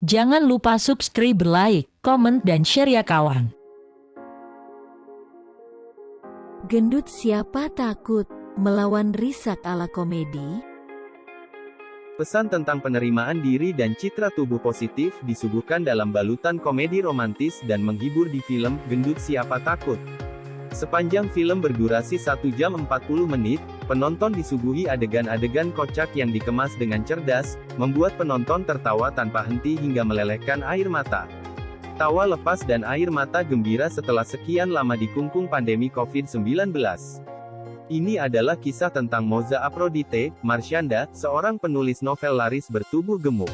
Jangan lupa subscribe, like, komen, dan share ya kawan. Gendut siapa takut melawan risak ala komedi? Pesan tentang penerimaan diri dan citra tubuh positif disuguhkan dalam balutan komedi romantis dan menghibur di film Gendut Siapa Takut. Sepanjang film berdurasi 1 jam 40 menit, penonton disuguhi adegan-adegan kocak yang dikemas dengan cerdas, membuat penonton tertawa tanpa henti hingga melelehkan air mata. Tawa lepas dan air mata gembira setelah sekian lama dikungkung pandemi COVID-19. Ini adalah kisah tentang Moza Aphrodite, Marsyanda, seorang penulis novel laris bertubuh gemuk.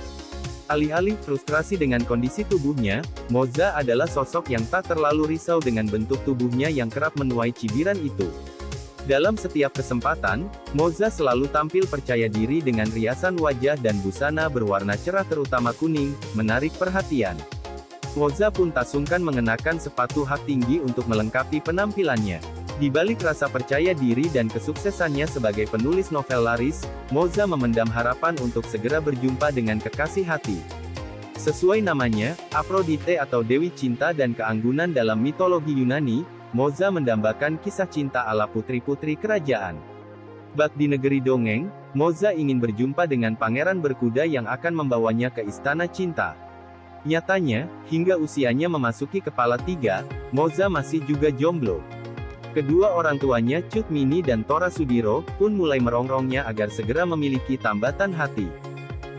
Alih-alih frustrasi dengan kondisi tubuhnya, Moza adalah sosok yang tak terlalu risau dengan bentuk tubuhnya yang kerap menuai cibiran itu. Dalam setiap kesempatan, Moza selalu tampil percaya diri dengan riasan wajah dan busana berwarna cerah terutama kuning, menarik perhatian. Moza pun tak sungkan mengenakan sepatu hak tinggi untuk melengkapi penampilannya. Di balik rasa percaya diri dan kesuksesannya sebagai penulis novel laris, Moza memendam harapan untuk segera berjumpa dengan kekasih hati. Sesuai namanya, Aphrodite atau Dewi Cinta dan Keanggunan dalam mitologi Yunani, Moza mendambakan kisah cinta ala putri-putri kerajaan. Bak di negeri dongeng, Moza ingin berjumpa dengan pangeran berkuda yang akan membawanya ke istana cinta. Nyatanya, hingga usianya memasuki kepala 3, Moza masih juga jomblo. Kedua orang tuanya, Cut Mini dan Tora Sudiro, pun mulai merongrongnya agar segera memiliki tambatan hati.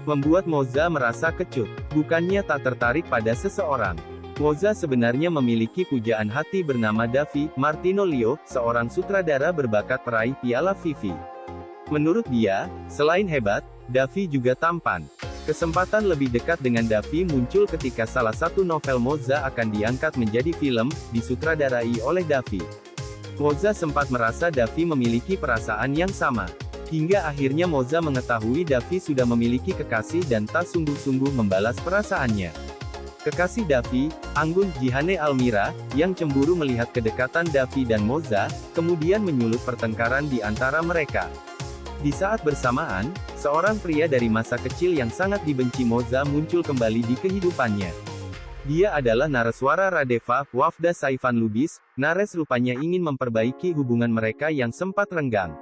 Membuat Moza merasa kecut. Bukannya tak tertarik pada seseorang. Moza sebenarnya memiliki pujaan hati bernama Davi Martinolio, seorang sutradara berbakat peraih Piala Vivi. Menurut dia, selain hebat, Davi juga tampan. Kesempatan lebih dekat dengan Davi muncul ketika salah satu novel Moza akan diangkat menjadi film, disutradarai oleh Davi. Moza sempat merasa Davi memiliki perasaan yang sama. Hingga akhirnya Moza mengetahui Davi sudah memiliki kekasih dan tak sungguh-sungguh membalas perasaannya. Kekasih Davi, Anggun Jihane Almira, yang cemburu melihat kedekatan Davi dan Moza, kemudian menyulut pertengkaran di antara mereka. Di saat bersamaan, seorang pria dari masa kecil yang sangat dibenci Moza muncul kembali di kehidupannya. Dia adalah Nareswara Radeva, Wafda Saifan Lubis. Nares rupanya ingin memperbaiki hubungan mereka yang sempat renggang.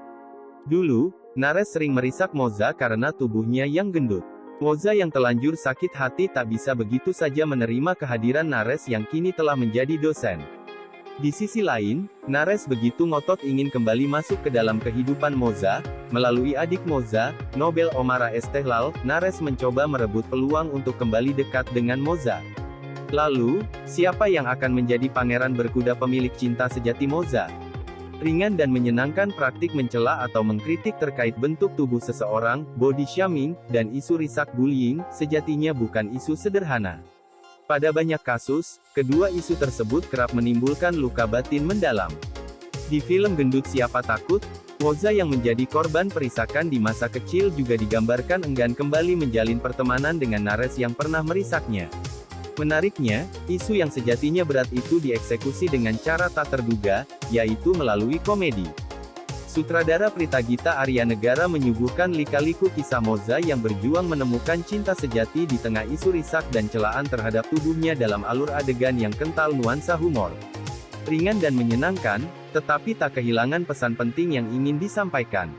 Dulu, Nares sering merisak Moza karena tubuhnya yang gendut. Moza yang telanjur sakit hati tak bisa begitu saja menerima kehadiran Nares yang kini telah menjadi dosen. Di sisi lain, Nares begitu ngotot ingin kembali masuk ke dalam kehidupan Moza. Melalui adik Moza, Nobel Omara Estehlal, Nares mencoba merebut peluang untuk kembali dekat dengan Moza. Lalu, siapa yang akan menjadi pangeran berkuda pemilik cinta sejati Moza? Ringan dan menyenangkan praktik mencela atau mengkritik terkait bentuk tubuh seseorang, body shaming, dan isu risak bullying, sejatinya bukan isu sederhana. Pada banyak kasus, kedua isu tersebut kerap menimbulkan luka batin mendalam. Di film Gendut Siapa Takut, Moza yang menjadi korban perisakan di masa kecil juga digambarkan enggan kembali menjalin pertemanan dengan Nares yang pernah merisaknya. Menariknya, isu yang sejatinya berat itu dieksekusi dengan cara tak terduga, yaitu melalui komedi. Sutradara Pritagita Aryanegara menyuguhkan lika-liku kisah Moza yang berjuang menemukan cinta sejati di tengah isu risak dan celaan terhadap tubuhnya dalam alur adegan yang kental nuansa humor. Ringan dan menyenangkan, tetapi tak kehilangan pesan penting yang ingin disampaikan.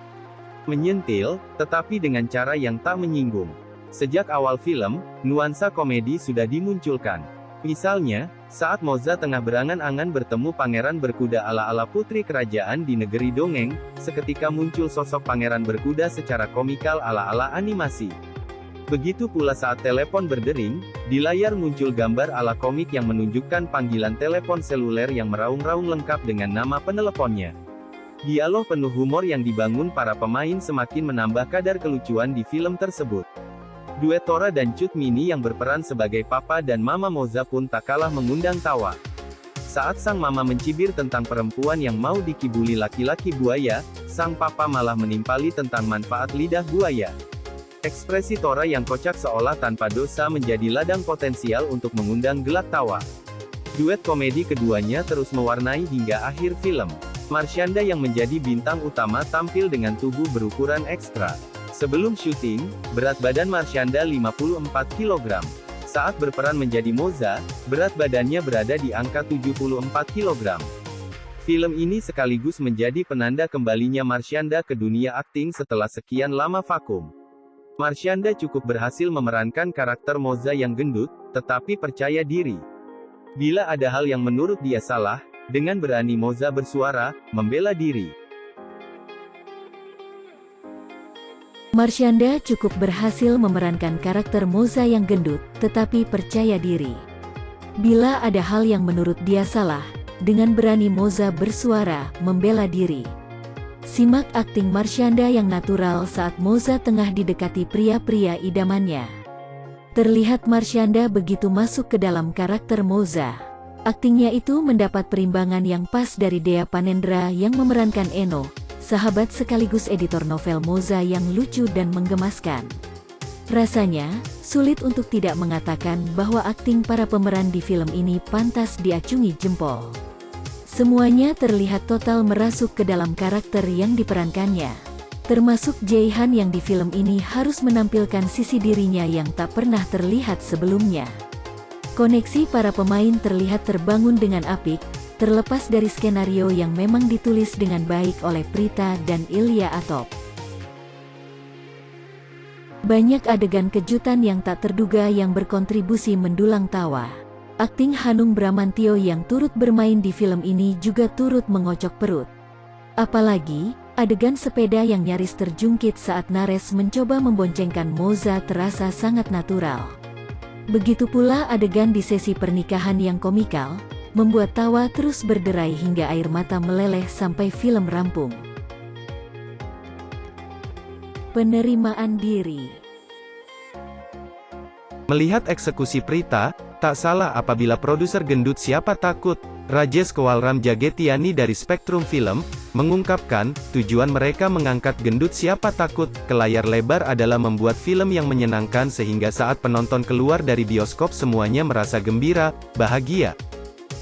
Menyentil, tetapi dengan cara yang tak menyinggung. Sejak awal film, nuansa komedi sudah dimunculkan. Misalnya, saat Moza tengah berangan-angan bertemu pangeran berkuda ala-ala putri kerajaan di negeri dongeng, seketika muncul sosok pangeran berkuda secara komikal ala-ala animasi. Begitu pula saat telepon berdering, di layar muncul gambar ala komik yang menunjukkan panggilan telepon seluler yang meraung-raung lengkap dengan nama peneleponnya. Dialog penuh humor yang dibangun para pemain semakin menambah kadar kelucuan di film tersebut. Duet Tora dan Cut Mini yang berperan sebagai papa dan mama Moza pun tak kalah mengundang tawa. Saat sang mama mencibir tentang perempuan yang mau dikibuli laki-laki buaya, sang papa malah menimpali tentang manfaat lidah buaya. Ekspresi Tora yang kocak seolah tanpa dosa menjadi ladang potensial untuk mengundang gelak tawa. Duet komedi keduanya terus mewarnai hingga akhir film. Marsyanda yang menjadi bintang utama tampil dengan tubuh berukuran ekstra. Sebelum syuting, berat badan Marsyanda 54 kg. Saat berperan menjadi Moza, berat badannya berada di angka 74 kg. Film ini sekaligus menjadi penanda kembalinya Marshanda ke dunia akting setelah sekian lama vakum. Marshanda cukup berhasil memerankan karakter Moza yang gendut, tetapi percaya diri. Bila ada hal yang menurut dia salah, dengan berani Moza bersuara, membela diri. Marshanda cukup berhasil memerankan karakter Moza yang gendut, tetapi percaya diri. Bila ada hal yang menurut dia salah, dengan berani Moza bersuara, membela diri. Simak akting Marshanda yang natural saat Moza tengah didekati pria-pria idamannya. Terlihat Marshanda begitu masuk ke dalam karakter Moza. Aktingnya itu mendapat perimbangan yang pas dari Dea Panendra yang memerankan Eno, sahabat sekaligus editor novel Moza yang lucu dan menggemaskan. Rasanya, sulit untuk tidak mengatakan bahwa akting para pemeran di film ini pantas diacungi jempol. Semuanya terlihat total merasuk ke dalam karakter yang diperankannya. Termasuk Jaihan yang di film ini harus menampilkan sisi dirinya yang tak pernah terlihat sebelumnya. Koneksi para pemain terlihat terbangun dengan apik, terlepas dari skenario yang memang ditulis dengan baik oleh Prita dan Ilya Atop. Banyak adegan kejutan yang tak terduga yang berkontribusi mendulang tawa. Akting Hanung Bramantyo yang turut bermain di film ini juga turut mengocok perut. Apalagi, adegan sepeda yang nyaris terjungkit saat Nares mencoba memboncengkan Moza terasa sangat natural. Begitu pula adegan di sesi pernikahan yang komikal, membuat tawa terus berderai hingga air mata meleleh sampai film rampung. Penerimaan diri. Melihat eksekusi Prita, tak salah apabila produser gendut Siapa Takut, Rajesh Kewalram Jagetiani dari Spektrum Film, mengungkapkan, tujuan mereka mengangkat gendut Siapa Takut ke layar lebar adalah membuat film yang menyenangkan sehingga saat penonton keluar dari bioskop semuanya merasa gembira, bahagia.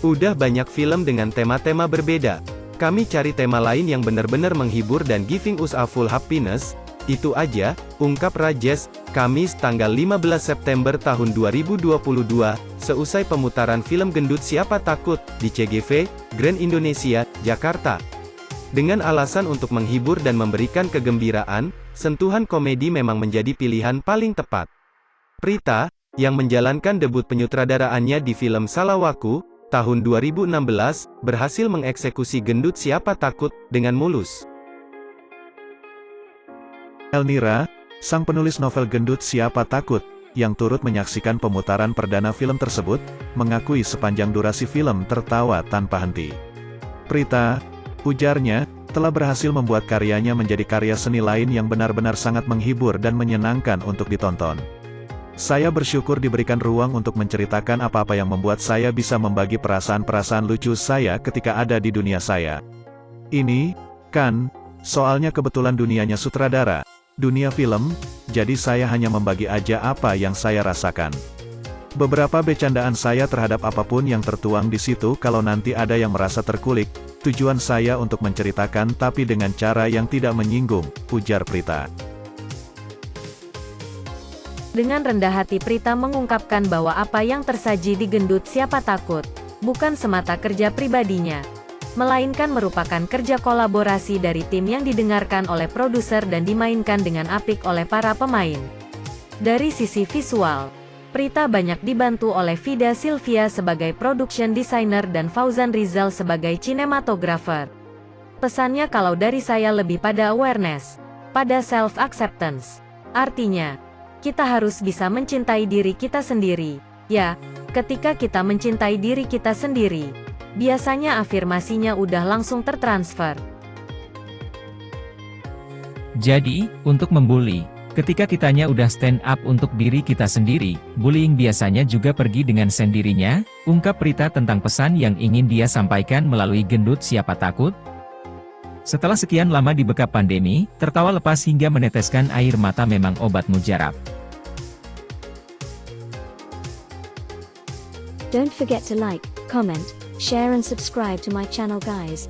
Udah banyak film dengan tema-tema berbeda. Kami cari tema lain yang benar-benar menghibur dan giving us a full happiness. Itu aja, ungkap Rajesh, Kamis tanggal 15 September tahun 2022, seusai pemutaran film gendut Siapa Takut, di CGV, Grand Indonesia, Jakarta. Dengan alasan untuk menghibur dan memberikan kegembiraan, sentuhan komedi memang menjadi pilihan paling tepat. Prita, yang menjalankan debut penyutradaraannya di film Salawaku, tahun 2016, berhasil mengeksekusi gendut Siapa Takut, dengan mulus. Elnira, sang penulis novel gendut Siapa Takut, yang turut menyaksikan pemutaran perdana film tersebut, mengakui sepanjang durasi film tertawa tanpa henti. Prita, ujarnya, telah berhasil membuat karyanya menjadi karya seni lain yang benar-benar sangat menghibur dan menyenangkan untuk ditonton. Saya bersyukur diberikan ruang untuk menceritakan apa-apa yang membuat saya bisa membagi perasaan-perasaan lucu saya ketika ada di dunia saya. Ini, kan, soalnya kebetulan dunianya sutradara, dunia film, jadi saya hanya membagi aja apa yang saya rasakan. Beberapa bercandaan saya terhadap apapun yang tertuang di situ kalau nanti ada yang merasa terkulik, tujuan saya untuk menceritakan tapi dengan cara yang tidak menyinggung, ujar Prita. Dengan rendah hati Prita mengungkapkan bahwa apa yang tersaji di gendut Siapa Takut, bukan semata kerja pribadinya, melainkan merupakan kerja kolaborasi dari tim yang didengarkan oleh produser dan dimainkan dengan apik oleh para pemain. Dari sisi visual, Prita banyak dibantu oleh Vida Sylvia sebagai production designer dan Fauzan Rizal sebagai cinematographer. Pesannya kalau dari saya lebih pada awareness, pada self-acceptance. Artinya, kita harus bisa mencintai diri kita sendiri. Ya, ketika kita mencintai diri kita sendiri, biasanya afirmasinya udah langsung tertransfer. Jadi, untuk membuli, ketika kitanya udah stand up untuk diri kita sendiri, bullying biasanya juga pergi dengan sendirinya, ungkap Prita tentang pesan yang ingin dia sampaikan melalui gendut Siapa Takut. Setelah sekian lama dibekap pandemi, tertawa lepas hingga meneteskan air mata memang obat mujarab. Don't forget to like, comment, share and subscribe to my channel guys.